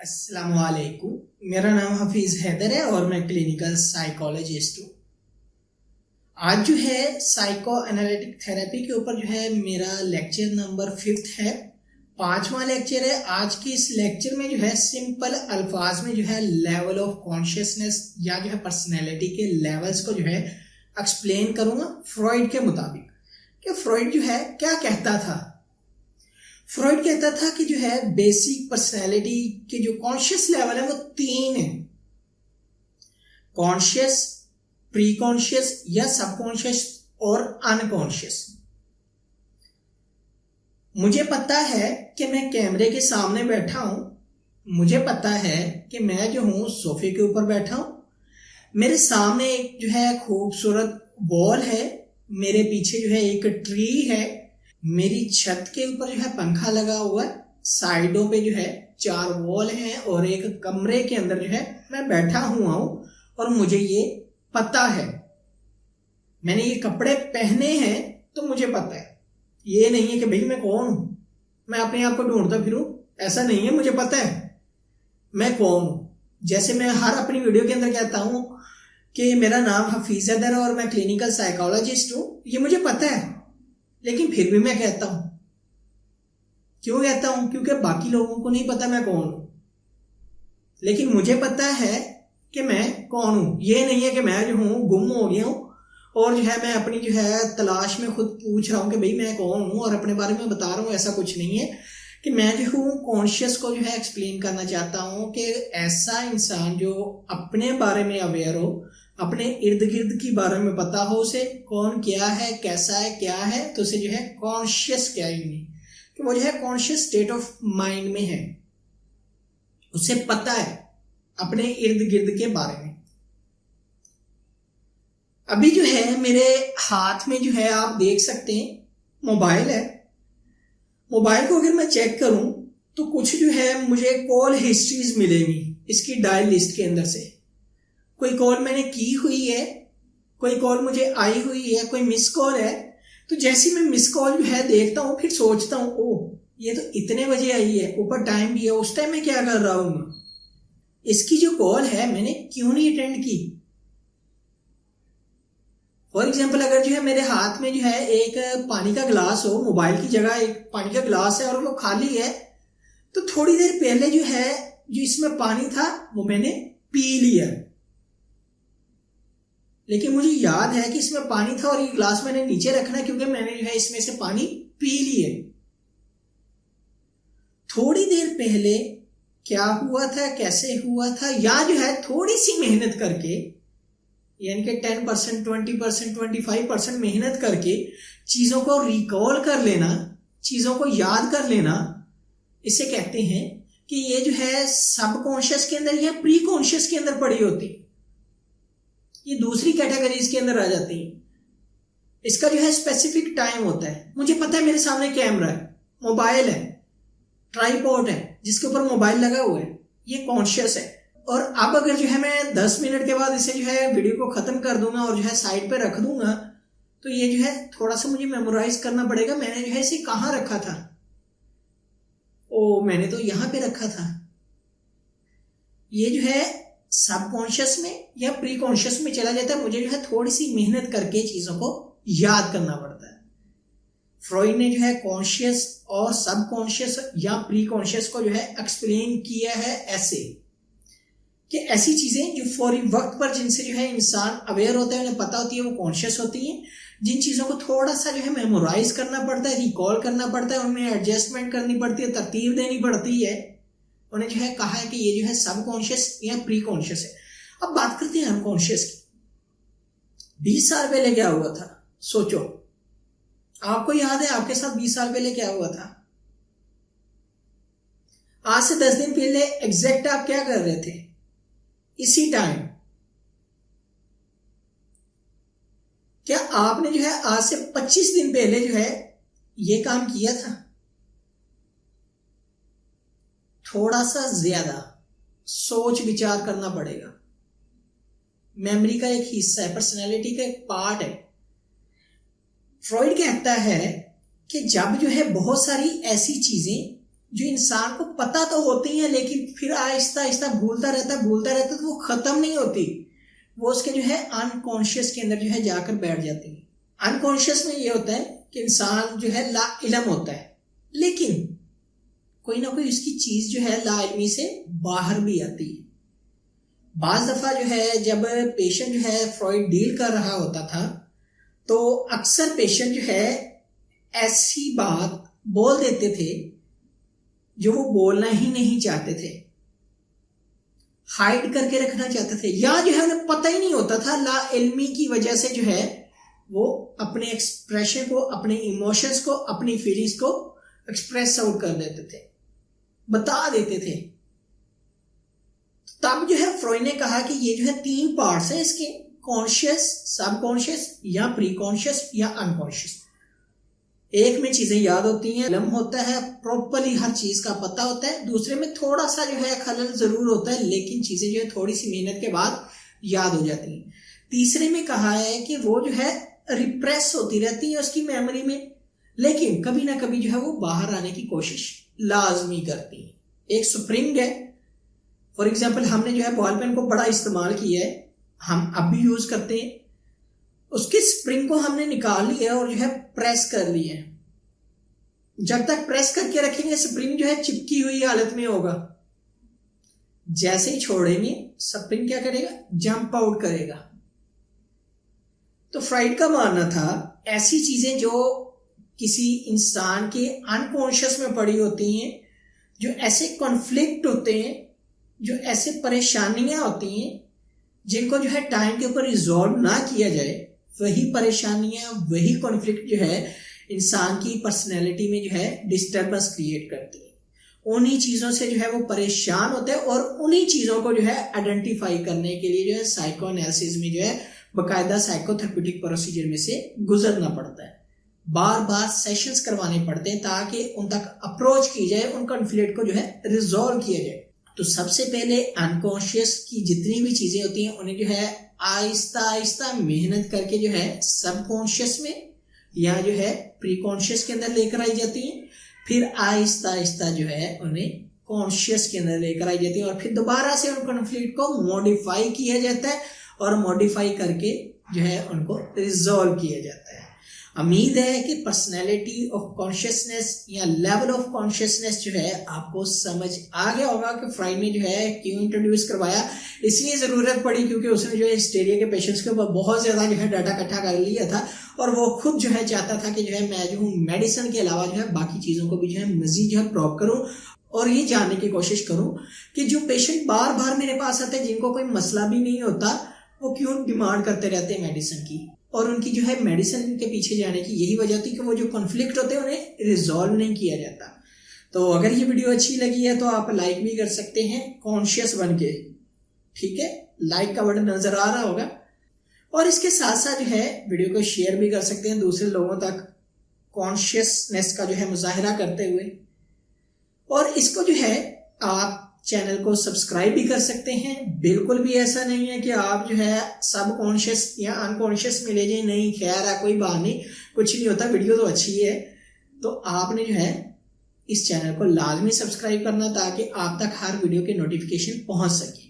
अस्सलामुअलैकुम। मेरा नाम हफीज़ हैदर है और मैं क्लिनिकल साइकोलॉजिस्ट हूँ। आज जो है साइको एनालिटिक थेरेपी के ऊपर जो है मेरा लेक्चर नंबर 5 है, 5वां लेक्चर है। आज के इस लेक्चर में जो है सिंपल अल्फाज में जो है लेवल ऑफ कॉन्शियसनेस या जो है पर्सनैलिटी के लेवल्स को जो है एक्सप्लेन करूँगा फ्रॉइड के मुताबिक। कि फ्रॉइड जो है क्या कहता था। फ्रॉइड कहता था कि जो है बेसिक पर्सनैलिटी के जो कॉन्शियस लेवल है वो 3 है, कॉन्शियस, प्री कॉन्शियस या सबकॉन्शियस और अनकॉन्शियस। मुझे पता है कि मैं कैमरे के सामने बैठा हूं, मुझे पता है कि मैं जो हूं सोफे के ऊपर बैठा हूं, मेरे सामने एक जो है खूबसूरत वॉल है, मेरे पीछे जो है एक ट्री है, मेरी छत के ऊपर जो है पंखा लगा हुआ है, साइडों पे जो है 4 वॉल हैं और एक कमरे के अंदर जो है मैं बैठा हुआ हूं और मुझे ये पता है। मैंने ये कपड़े पहने हैं तो मुझे पता है। ये नहीं है कि भाई मैं कौन हूं, मैं अपने आप को ढूंढता फिरूं, ऐसा नहीं है। मुझे पता है मैं कौन हूं। जैसे मैं हर अपनी वीडियो के अंदर कहता हूं कि मेरा नाम हफीज़ हैदर है और मैं क्लिनिकल साइकोलॉजिस्ट हूं, ये मुझे पता है, लेकिन फिर भी मैं कहता हूं। क्यों कहता हूं? क्योंकि बाकी लोगों को नहीं पता मैं कौन हूं, लेकिन मुझे पता है कि मैं कौन हूं। ये नहीं है कि मैं जो हूं गुम हो गया हूं और जो है मैं अपनी जो है तलाश में खुद पूछ रहा हूं कि भाई मैं कौन हूं और अपने बारे में बता रहा हूं। ऐसा कुछ नहीं है। कि मैं जो हूं कॉन्शियस को जो है एक्सप्लेन करना चाहता हूं कि ऐसा इंसान जो अपने बारे में अवेयर हो, अपने इर्द गिर्द की बारे में पता हो, उसे कौन क्या है, कैसा है, क्या है, तो उसे जो है कॉन्शियस क्या ही नहीं, कि वो जो है कॉन्शियस स्टेट ऑफ माइंड में है, उसे पता है अपने इर्द गिर्द के बारे में। अभी जो है मेरे हाथ में जो है आप देख सकते हैं मोबाइल है। मोबाइल को अगर मैं चेक करूं तो कुछ जो है मुझे कॉल हिस्ट्रीज मिलेंगी इसकी डायल लिस्ट के अंदर से। कोई कॉल मैंने की हुई है, कोई कॉल मुझे आई हुई है, कोई मिस कॉल है। तो जैसे मैं मिस कॉल जो है देखता हूँ फिर सोचता हूँ ओह ये तो इतने बजे आई है, ऊपर टाइम भी है, उस टाइम मैं क्या कर रहा हूँ, इसकी जो कॉल है मैंने क्यों नहीं अटेंड की। फॉर एग्जाम्पल अगर जो है मेरे हाथ में जो है एक पानी का गिलास हो, मोबाइल की जगह एक पानी का गिलास है और वो खाली है, तो थोड़ी देर पहले जो है जो इसमें पानी था वो मैंने पी लिया, लेकिन मुझे याद है कि इसमें पानी था और ये गिलास मैंने नीचे रखना है क्योंकि मैंने जो है इसमें से पानी पी लिए। थोड़ी देर पहले क्या हुआ था, कैसे हुआ था, या जो है थोड़ी सी मेहनत करके, यानी कि 10%, 20%, 25% मेहनत करके चीजों को रिकॉल कर लेना, चीजों को याद कर लेना, इसे कहते हैं कि ये जो है सबकॉन्शियस के अंदर या प्री कॉन्शियस के अंदर पड़ी होती, ये दूसरी कैटेगरीज के अंदर आ जाती है। इसका जो है स्पेसिफिक टाइम होता है। मुझे पता है मेरे सामने कैमरा है, मोबाइल है, ट्राइपॉड है जिसके ऊपर मोबाइल लगा हुआ है, ये कॉन्शियस है। और अब अगर जो है मैं 10 मिनट के बाद इसे जो है वीडियो को खत्म कर दूंगा और जो है साइड पे रख दूंगा, तो ये जो है थोड़ा सा मुझे मेमोराइज करना पड़ेगा। मैंने जो है इसे कहाँ रखा था, ओ मैंने तो यहां पे रखा था। ये जो है सबकॉन्शियस में या प्री कॉन्शियस में चला जाता है। मुझे जो है थोड़ी सी मेहनत करके चीजों को याद करना पड़ता है। फ्रॉइड ने जो है कॉन्शियस और सबकॉन्शियस या प्री कॉन्शियस को जो है एक्सप्लेन किया है ऐसे कि ऐसी चीजें जो फौरी वक्त पर जिनसे जो है इंसान अवेयर होता है, उन्हें पता होती है, वो कॉन्शियस होती है। जिन चीजों को थोड़ा सा जो है मेमोराइज करना पड़ता है, रिकॉल करना पड़ता है, उनमें एडजस्टमेंट करनी पड़ती है, तरतीब देनी पड़ती है, उन्हें जो है कहा है कि ये जो है सबकॉन्शियस या प्री कॉन्शियस है। अब बात करते हैं अनकॉन्शियस की। 20 साल पहले क्या हुआ था, सोचो। आपको याद है आपके साथ 20 साल पहले क्या हुआ था? आज से 10 दिन पहले एग्जैक्ट आप क्या कर रहे थे इसी टाइम? क्या आपने जो है आज से 25 दिन पहले जो है ये काम किया था? थोड़ा सा ज्यादा सोच विचार करना पड़ेगा। मेमोरी का एक हिस्सा है, पर्सनैलिटी का एक पार्ट है। फ्रॉइड कहता है कि जब जो है बहुत सारी ऐसी चीजें जो इंसान को पता तो होती है लेकिन फिर आहिस्ता आहिस्ता भूलता रहता तो वो खत्म नहीं होती, वो उसके जो है अनकॉन्शियस के अंदर जो है जाकर बैठ जाती है। अनकॉन्शियस में ये होता है कि इंसान जो है ला इल्म होता है, लेकिन कोई ना कोई उसकी चीज जो है ला इल्मी से बाहर भी आती है। बाज दफा जो है जब पेशेंट जो है फ्रॉइड डील कर रहा होता था तो अक्सर पेशेंट जो है ऐसी बात बोल देते थे जो वो बोलना ही नहीं चाहते थे, हाइड करके रखना चाहते थे, या जो है उन्हें पता ही नहीं होता था, ला इल्मी की वजह से जो है वो अपने एक्सप्रेशन को, अपने इमोशंस को, अपनी फीलिंग्स को एक्सप्रेस आउट कर देते थे, बता देते थे। तब जो है फ्रॉइड ने कहा कि ये जो है 3 पार्ट्स हैं इसके, कॉन्शियस, सबकॉन्शियस या प्री कॉन्शियस या अनकॉन्शियस। एक में चीजें याद होती हैं, इल्म होता है, प्रॉपरली हर चीज का पता होता है। दूसरे में थोड़ा सा जो है खलल जरूर होता है, लेकिन चीजें जो है थोड़ी सी मेहनत के बाद याद हो जाती हैं। तीसरे में कहा है कि वो जो है रिप्रेस होती रहती है उसकी मेमोरी में, लेकिन कभी ना कभी जो है वो बाहर आने की कोशिश लाजमी करती है। एक स्प्रिंग है, फॉर एग्जाम्पल हमने जो है बॉल पेन को बड़ा इस्तेमाल किया है, हम अब भी यूज करते हैं, उसकी स्प्रिंग को हमने निकाल लिया और जो है प्रेस कर लिया है। जब तक प्रेस करके रखेंगे स्प्रिंग जो है चिपकी हुई हालत में होगा, जैसे ही छोड़ेंगे स्प्रिंग क्या करेगा, जंप आउट करेगा। तो फ्रॉइड का मानना था ऐसी चीजें जो किसी इंसान के अनकॉन्शियस में पड़ी होती हैं, जो ऐसे कॉन्फ्लिक्ट होते हैं, जो ऐसे परेशानियां होती हैं जिनको जो है टाइम के ऊपर रिजॉल्व ना किया जाए, वही परेशानियां, वही कॉन्फ्लिक्ट जो है इंसान की पर्सनैलिटी में जो है डिस्टर्बेंस क्रिएट करती है। उन्हीं चीजों से जो है वो परेशान होते हैं और उन्हीं चीजों को जो है आइडेंटिफाई करने के लिए जो है साइको एनालिसिस में जो है बाकायदा साइकोथेरेप्यूटिक प्रोसीजर में से गुजरना पड़ता है, बार बार सेशंस करवाने पड़ते हैं ताकि उन तक अप्रोच की जाए, उन कॉन्फ्लिक्ट को जो है रिजॉल्व किया जाए। तो सबसे पहले अनकॉन्शियस की जितनी भी चीजें होती हैं उन्हें जो है आहिस्ता आहिस्ता मेहनत करके जो है सबकॉन्शियस में या जो है प्री कॉन्शियस के अंदर लेकर आई जाती हैं, फिर आहिस्ता आहिस्ता जो है उन्हें कॉन्शियस के अंदर लेकर आई जाती है और फिर दोबारा से उन कॉन्फ्लिक्ट को मॉडिफाई किया जाता है और मॉडिफाई करके जो है उनको रिजॉल्व किया जाता है। उम्मीद है कि पर्सनैलिटी ऑफ कॉन्शियसनेस या लेवल ऑफ कॉन्शियसनेस जो है आपको समझ आ गया होगा कि फ्रॉइड ने जो है क्यों इंट्रोड्यूस करवाया। इसलिए ज़रूरत पड़ी क्योंकि उसने जो है हिस्टेरिया के पेशेंट्स के ऊपर बहुत ज़्यादा जो है डाटा इकट्ठा कर लिया था और वो खुद जो है चाहता था कि जो है मैं जो हूँ मेडिसिन के अलावा जो है बाकी चीज़ों को भी जो है मजीद जो है प्रॉप करूँ और ये जानने की कोशिश करूँ कि जो पेशेंट बार बार मेरे पास आते हैं जिनको कोई मसला भी नहीं होता, वो क्यों डिमांड करते रहते हैं मेडिसिन की, और उनकी जो है मेडिसिन के पीछे जाने की यही वजह होती है कि वो जो कॉन्फ्लिक्ट होते हैं उन्हें रिजॉल्व नहीं किया जाता। तो अगर ये वीडियो अच्छी लगी है तो आप लाइक भी कर सकते हैं कॉन्शियस बन के, ठीक है, लाइक का बटन नजर आ रहा होगा, और इसके साथ साथ जो है वीडियो को शेयर भी कर सकते हैं दूसरे लोगों तक कॉन्शियसनेस का जो है मुजाहिरा करते हुए, और इसको जो है आप चैनल को सब्सक्राइब भी कर सकते हैं। बिल्कुल भी ऐसा नहीं है कि आप जो है सब कॉन्शियस या अनकॉन्शियस में ले जाए, नहीं खैर है कोई बात नहीं, कुछ नहीं होता, वीडियो तो अच्छी है। तो आपने जो है इस चैनल को लाजमी सब्सक्राइब करना ताकि आप तक हर वीडियो के नोटिफिकेशन पहुंच सके।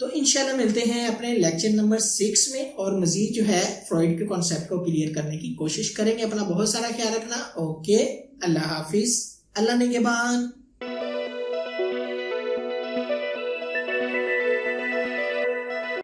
तो इंशाल्लाह मिलते हैं अपने लेक्चर नंबर 6 में और मजीद जो है फ्रॉइड के कॉन्सेप्ट को क्लियर करने की कोशिश करेंगे। अपना बहुत सारा ख्याल रखना। ओके, अल्लाह हाफिज, अल्लाह निगहबान।